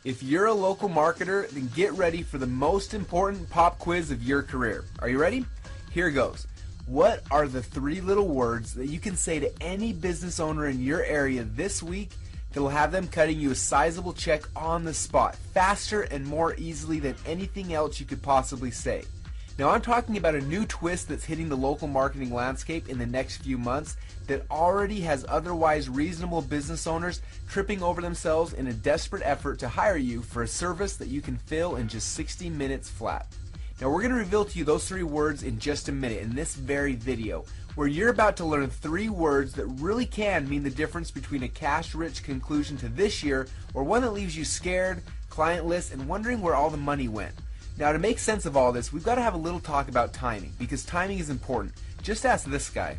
If you're a local marketer, then get ready for the most important pop quiz of your career. Are you ready? Here goes. What are the 3 little words that you can say to any business owner in your area this week that will have them cutting you a sizable check on the spot, faster and more easily than anything else you could possibly say? Now, I'm talking about a new twist that's hitting the local marketing landscape in the next few months that already has otherwise reasonable business owners tripping over themselves in a desperate effort to hire you for a service that you can fill in just 60 minutes flat. Now, we're going to reveal to you those 3 words in just a minute in this very video, where you're about to learn 3 words that really can mean the difference between a cash-rich conclusion to this year or one that leaves you scared, clientless, and wondering where all the money went. Now, to make sense of all this, we've got to have a little talk about timing, because timing is important. Just ask this guy.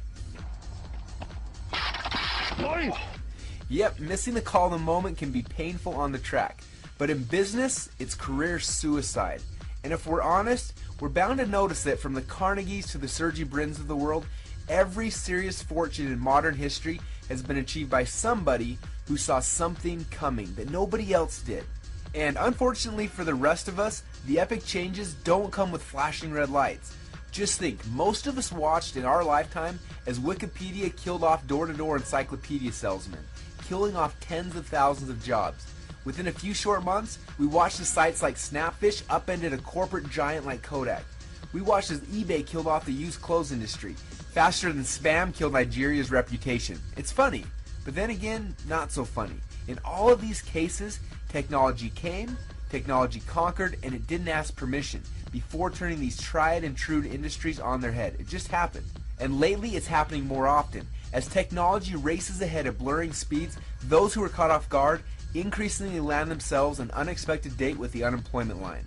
Yep, missing the call in the moment can be painful on the track, but in business, it's career suicide. And if we're honest, we're bound to notice that from the Carnegies to the Sergey Brins of the world, every serious fortune in modern history has been achieved by somebody who saw something coming that nobody else did. And unfortunately for the rest of us, the epic changes don't come with flashing red lights. Just think, most of us watched in our lifetime as Wikipedia killed off door-to-door encyclopedia salesmen, killing off tens of thousands of jobs. Within a few short months, we watched as sites like Snapfish upended a corporate giant like Kodak. We watched as eBay killed off the used clothes industry, faster than spam killed Nigeria's reputation. It's funny, but then again, not so funny. In all of these cases, technology came, technology conquered, and it didn't ask permission before turning these tried and true industries on their head. It just happened. And lately it's happening more often. As technology races ahead at blurring speeds, those who are caught off guard increasingly land themselves an unexpected date with the unemployment line,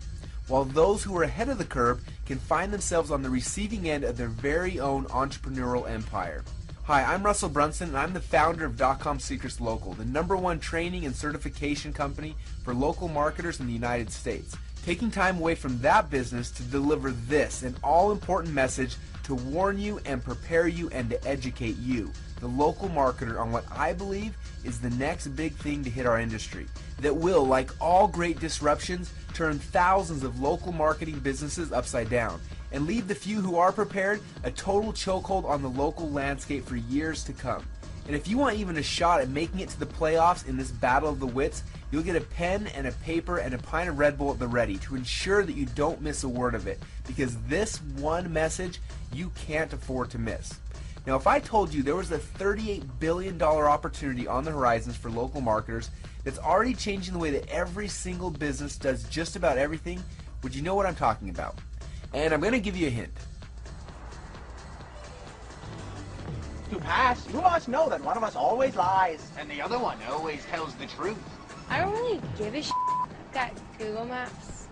while those who are ahead of the curve can find themselves on the receiving end of their very own entrepreneurial empire. Hi, I'm Russell Brunson, and I'm the founder of .com Secrets Local, the #1 training and certification company for local marketers in the United States. Taking time away from that business to deliver this, an all-important message to warn you and prepare you and to educate you, the local marketer, on what I believe is the next big thing to hit our industry that will, like all great disruptions, turn thousands of local marketing businesses upside down and leave the few who are prepared a total chokehold on the local landscape for years to come. And if you want even a shot at making it to the playoffs in this battle of the wits, you'll get a pen and a paper and a pint of Red Bull at the ready to ensure that you don't miss a word of it, because this one message you can't afford to miss. Now, if I told you there was a $38 billion opportunity on the horizons for local marketers that's already changing the way that every single business does just about everything, would you know what I'm talking about? And I'm going to give you a hint. To pass, you must know that one of us always lies. And the other one always tells the truth. I don't really give a shit. I've got Google Maps.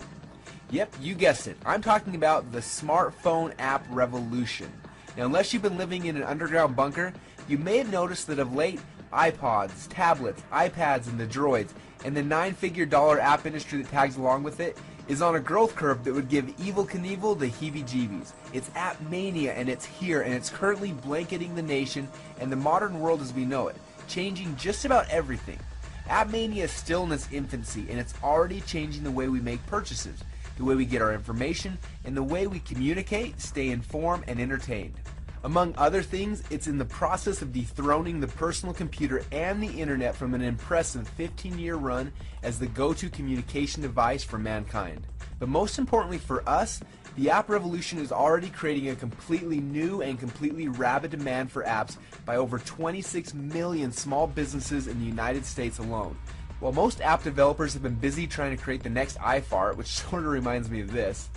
Yep, you guessed it. I'm talking about the smartphone app revolution. Now, unless you've been living in an underground bunker, you may have noticed that of late, iPods, tablets, iPads, and the droids, and the $9-figure app industry that tags along with it, is on a growth curve that would give Evel Knievel the heebie-jeebies. It's app mania, and it's here, and it's currently blanketing the nation and the modern world as we know it, changing just about everything. App mania is still in its infancy, and it's already changing the way we make purchases, the way we get our information, and the way we communicate, stay informed, and entertained. Among other things, it's in the process of dethroning the personal computer and the internet from an impressive 15-year run as the go-to communication device for mankind. But most importantly for us, the app revolution is already creating a completely new and completely rabid demand for apps by over 26 million small businesses in the United States alone. While most app developers have been busy trying to create the next iFart, which sort of reminds me of this,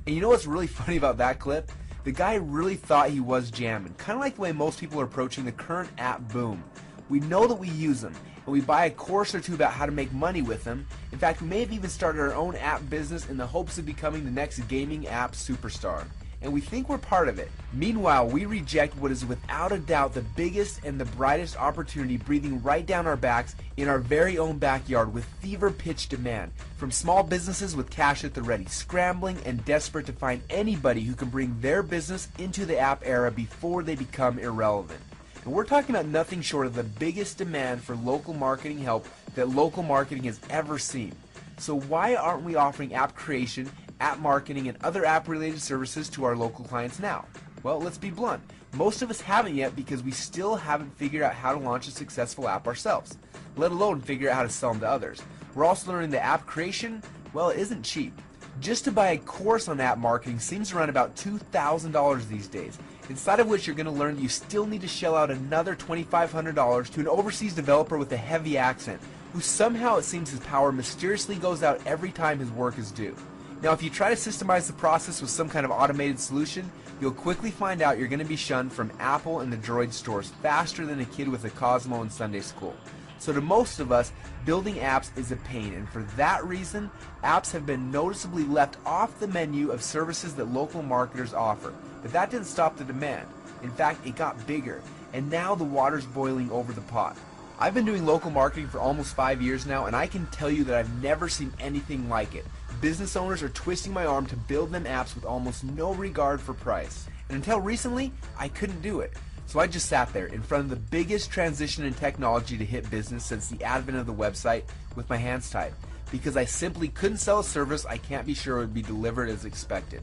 and you know what's really funny about that clip? The guy really thought he was jamming, kind of like the way most people are approaching the current app boom. We know that we use them, and we buy a course or two about how to make money with them. In fact, we may have even started our own app business in the hopes of becoming the next gaming app superstar. and we think we're part of it. Meanwhile, we reject what is without a doubt the biggest and the brightest opportunity breathing right down our backs in our very own backyard with fever-pitch demand from small businesses with cash at the ready, scrambling and desperate to find anybody who can bring their business into the app era before they become irrelevant. And we're talking about nothing short of the biggest demand for local marketing help that local marketing has ever seen. So why aren't we offering app creation, app marketing, and other app-related services to our local clients now? Well, let's be blunt. Most of us haven't yet because we still haven't figured out how to launch a successful app ourselves, let alone figure out how to sell them to others. We're also learning that app creation, well, it isn't cheap. Just to buy a course on app marketing seems around about $2,000 these days, inside of which you're going to learn that you still need to shell out another $2,500 to an overseas developer with a heavy accent, who somehow it seems his power mysteriously goes out every time his work is due. Now, if you try to systemize the process with some kind of automated solution, you'll quickly find out you're going to be shunned from Apple and the Droid stores faster than a kid with a Cosmo in Sunday school. So to most of us, building apps is a pain, and for that reason, apps have been noticeably left off the menu of services that local marketers offer. But that didn't stop the demand. In fact, it got bigger, and now the water's boiling over the pot. I've been doing local marketing for almost 5 years now, and I can tell you that I've never seen anything like it. Business owners are twisting my arm to build them apps with almost no regard for price. And until recently, I couldn't do it. So I just sat there in front of the biggest transition in technology to hit business since the advent of the website with my hands tied, because I simply couldn't sell a service I can't be sure would be delivered as expected.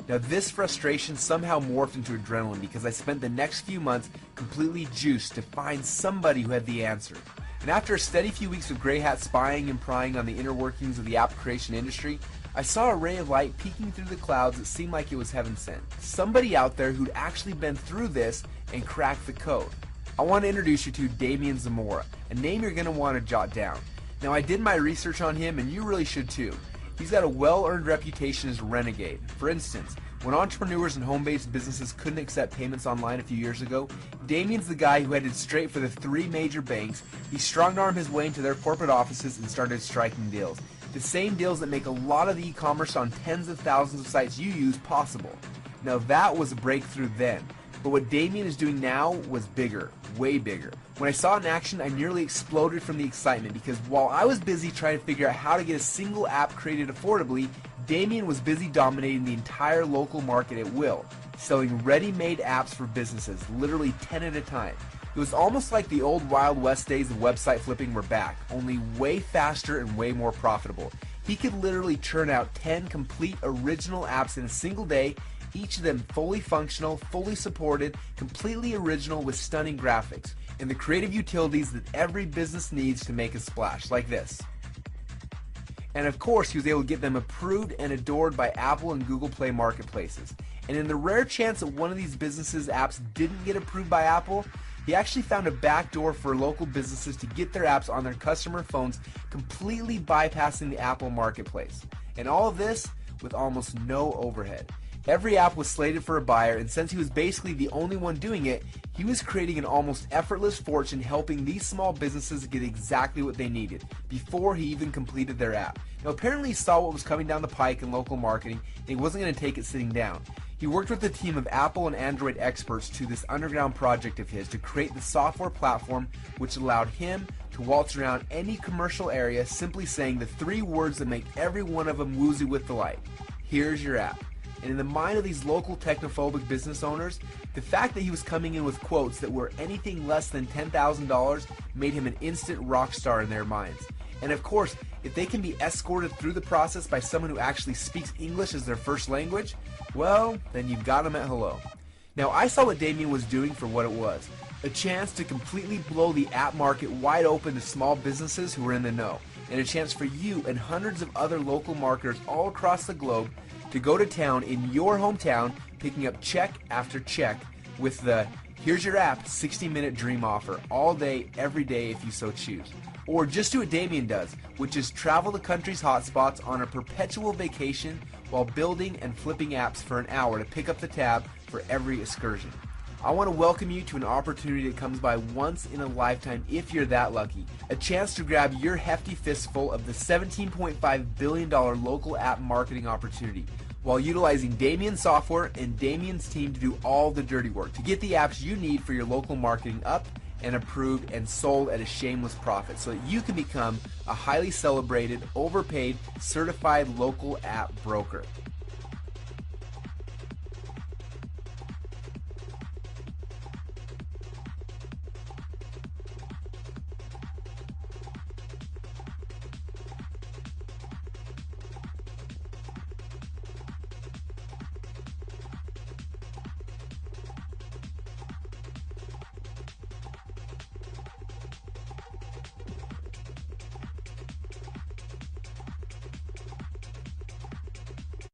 Now this frustration somehow morphed into adrenaline because I spent the next few months completely juiced to find somebody who had the answer. And after a steady few weeks of gray hat spying and prying on the inner workings of the app creation industry, I saw a ray of light peeking through the clouds that seemed like it was heaven sent. Somebody out there who'd actually been through this and cracked the code. I want to introduce you to Damian Zamora, a name you're going to want to jot down. Now I did my research on him, and you really should too. He's got a well-earned reputation as a renegade. For instance, when entrepreneurs and home-based businesses couldn't accept payments online a few years ago, Damian's the guy who headed straight for the 3 major banks. He strong-armed his way into their corporate offices and started striking deals. The same deals that make a lot of the e-commerce on tens of thousands of sites you use possible. Now that was a breakthrough then, but what Damian is doing now was bigger, way bigger. When I saw it in action, I nearly exploded from the excitement because while I was busy trying to figure out how to get a single app created affordably, Damian was busy dominating the entire local market at will, selling ready-made apps for businesses, literally 10 at a time. It was almost like the old Wild West days of website flipping were back, only way faster and way more profitable. He could literally churn out 10 complete original apps in a single day, each of them fully functional, fully supported, completely original with stunning graphics, and the creative utilities that every business needs to make a splash, like this. And of course, he was able to get them approved and adored by Apple and Google Play marketplaces. And in the rare chance that one of these businesses' apps didn't get approved by Apple, he actually found a backdoor for local businesses to get their apps on their customer phones, completely bypassing the Apple marketplace. And all of this with almost no overhead. Every app was slated for a buyer, and since he was basically the only one doing it, he was creating an almost effortless fortune helping these small businesses get exactly what they needed before he even completed their app. Now apparently he saw what was coming down the pike in local marketing, and he wasn't going to take it sitting down. He worked with a team of Apple and Android experts to this underground project of his to create the software platform which allowed him to waltz around any commercial area simply saying the 3 words that make every one of them woozy with delight. Here's your app. And in the mind of these local technophobic business owners, the fact that he was coming in with quotes that were anything less than $10,000 made him an instant rock star in their minds. And of course, if they can be escorted through the process by someone who actually speaks English as their first language, well, then you've got them at hello. Now, I saw what Damian was doing for what it was. A chance to completely blow the app market wide open to small businesses who were in the know. And a chance for you and hundreds of other local marketers all across the globe to go to town in your hometown, picking up check after check with the here's your app 60-minute dream offer all day, every day if you so choose. Or just do what Damian does, which is travel the country's hotspots on a perpetual vacation while building and flipping apps for an hour to pick up the tab for every excursion. I want to welcome you to an opportunity that comes by once in a lifetime if you're that lucky. A chance to grab your hefty fistful of the $17.5 billion local app marketing opportunity while utilizing Damien's software and Damien's team to do all the dirty work to get the apps you need for your local marketing up and approved and sold at a shameless profit so that you can become a highly celebrated, overpaid, certified local app broker.